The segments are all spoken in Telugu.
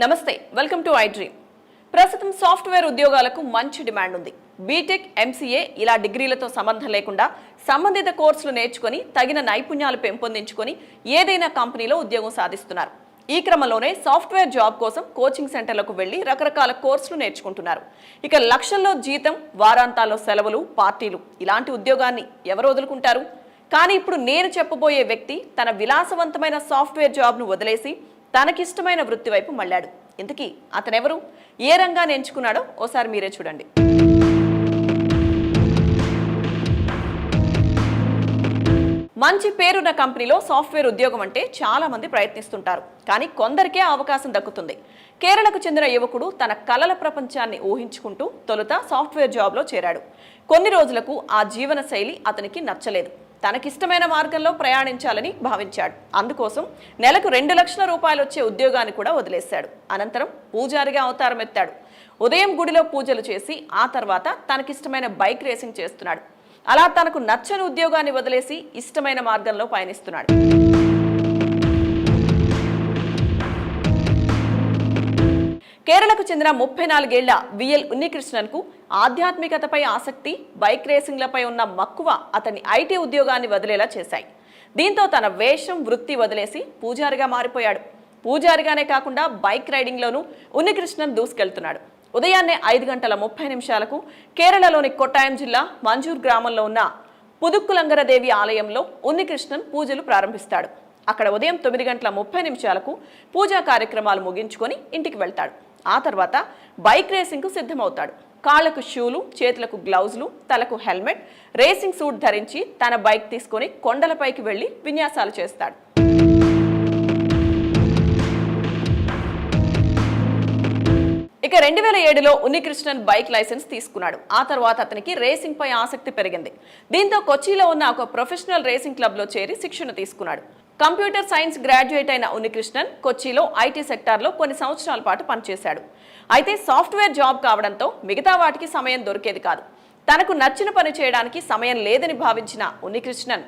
నమస్తే, వెల్కమ్ టు ఐ డ్రీమ్. ప్రస్తుతం సాఫ్ట్వేర్ ఉద్యోగాలకు మంచి డిమాండ్ ఉంది. బీటెక్, ఎంసీఏ ఇలా డిగ్రీలతో సంబంధం లేకుండా సంబంధిత కోర్సులు నేర్చుకొని తగిన నైపుణ్యాలు పెంపొందించుకొని ఏదైనా కంపెనీలో ఉద్యోగం సాధిస్తున్నారు. ఈ క్రమంలోనే సాఫ్ట్వేర్ జాబ్ కోసం కోచింగ్ సెంటర్లకు వెళ్లి రకరకాల కోర్సులు నేర్చుకుంటున్నారు. ఇక లక్షల్లో జీతం, వారాంతాల్లో సెలవులు, పార్టీలు, ఇలాంటి ఉద్యోగాన్ని ఎవరు వదులుకుంటారు? కానీ ఇప్పుడు నేను చెప్పబోయే వ్యక్తి తన విలాసవంతమైన సాఫ్ట్వేర్ జాబ్ను వదిలేసి తనకిష్టమైన వృత్తి వైపు మళ్ళాడు. ఇంతకీ అతనెవరు, ఏ రంగాన్ని ఎంచుకున్నాడో ఓసారి మీరే చూడండి. మంచి పేరున్న కంపెనీలో సాఫ్ట్వేర్ ఉద్యోగం అంటే చాలా మంది ప్రయత్నిస్తుంటారు, కానీ కొందరికే అవకాశం దక్కుతుంది. కేరళకు చెందిన యువకుడు తన కలల ప్రపంచాన్ని ఊహించుకుంటూ తొలుత సాఫ్ట్వేర్ జాబ్లో చేరాడు. కొన్ని రోజులకు ఆ జీవన శైలి అతనికి నచ్చలేదు. తనకిష్టమైన మార్గంలో ప్రయాణించాలని భావించాడు. అందుకోసం నెలకు 2 లక్షల రూపాయలు వచ్చే ఉద్యోగాన్ని కూడా వదిలేశాడు. అనంతరం పూజారిగా అవతారం ఎత్తాడు. ఉదయం గుడిలో పూజలు చేసి ఆ తర్వాత తనకిష్టమైన బైక్ రేసింగ్ చేస్తున్నాడు. అలా తనకు నచ్చని ఉద్యోగాన్ని వదిలేసి ఇష్టమైన మార్గంలో పయనిస్తున్నాడు. కేరళకు చెందిన 34 ఏళ్ల విఎల్ ఉన్నికృష్ణన్కు ఆధ్యాత్మికతపై ఆసక్తి, బైక్ రేసింగ్లపై ఉన్న మక్కువ అతని ఐటీ ఉద్యోగాన్ని వదిలేలా చేశాయి. దీంతో తన వేషం, వృత్తి వదిలేసి పూజారిగా మారిపోయాడు. పూజారిగానే కాకుండా బైక్ రైడింగ్లోనూ ఉన్నికృష్ణన్ దూసుకెళ్తున్నాడు. ఉదయాన్నే 5:30 కేరళలోని కొట్టాయం జిల్లా మంజూర్ గ్రామంలో ఉన్న పుదుక్కులంగరదేవి ఆలయంలో ఉన్నికృష్ణన్ పూజలు ప్రారంభిస్తాడు. అక్కడ ఉదయం 9:30 పూజా కార్యక్రమాలు ముగించుకొని ఇంటికి వెళ్తాడు. ఆ తర్వాత బైక్ రేసింగ్కు సిద్ధమవుతాడు. కాళ్లకు షూలు, చేతులకు గ్లౌజులు, తలకు హెల్మెట్, రేసింగ్ సూట్ ధరించి తన బైక్ తీసుకొని కొండలపైకి వెళ్లి విన్యాసాలు చేస్తాడు. ఇక 2007లో ఉన్నికృష్ణన్ బైక్ లైసెన్స్ తీసుకున్నాడు. ఆ తర్వాత అతనికి రేసింగ్ పై ఆసక్తి పెరిగింది. దీంతో కొచ్చిలో ఉన్న ఒక ప్రొఫెషనల్ రేసింగ్ క్లబ్ లో చేరి శిక్షణ తీసుకున్నాడు. కంప్యూటర్ సైన్స్ గ్రాడ్యుయేట్ అయిన ఉన్నికృష్ణన్ కొచ్చిలో ఐటీ సెక్టార్లో కొన్ని సంవత్సరాల పాటు పనిచేశాడు. అయితే సాఫ్ట్వేర్ జాబ్ కావడంతో మిగతా వాటికి సమయం దొరికేది కాదు. తనకు నచ్చిన పని చేయడానికి సమయం లేదని భావించిన ఉన్నికృష్ణన్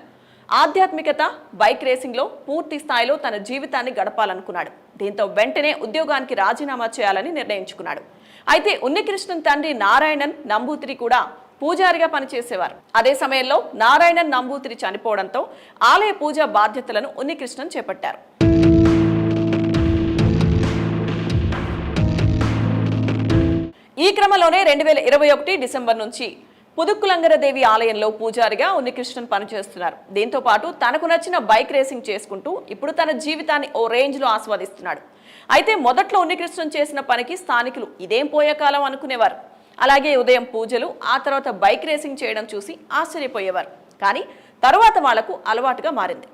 ఆధ్యాత్మికత, బైక్ రేసింగ్లో పూర్తి స్థాయిలో తన జీవితాన్ని గడపాలనుకున్నాడు. దీంతో వెంటనే ఉద్యోగానికి రాజీనామా చేయాలని నిర్ణయించుకున్నాడు. అయితే ఉన్నికృష్ణన్ తండ్రి నారాయణన్ నంబూతిరి కూడా పూజారిగా పనిచేసేవారు. అదే సమయంలో నారాయణన్ నంబూతిరి చనిపోవడంతో ఆలయ పూజా బాధ్యతలను ఉన్నికృష్ణన్ చేపట్టారు. ఈ క్రమంలోనే 2021 డిసెంబర్ నుంచి పుదుక్కులంగరదేవి ఆలయంలో పూజారిగా ఉన్నికృష్ణన్ పనిచేస్తున్నారు. దీంతో పాటు తనకు నచ్చిన బైక్ రేసింగ్ చేసుకుంటూ ఇప్పుడు తన జీవితాన్ని ఓ రేంజ్ లో ఆస్వాదిస్తున్నాడు. అయితే మొదట్లో ఉన్నికృష్ణన్ చేసిన పనికి స్థానికులు ఇదేం పోయే కాలం అనుకునేవారు. అలాగే ఉదయం పూజలు, ఆ తర్వాత బైక్ రేసింగ్ చేయడం చూసి ఆశ్చర్యపోయేవారు. కానీ తరువాత వాళ్లకు అలవాటుగా మారింది.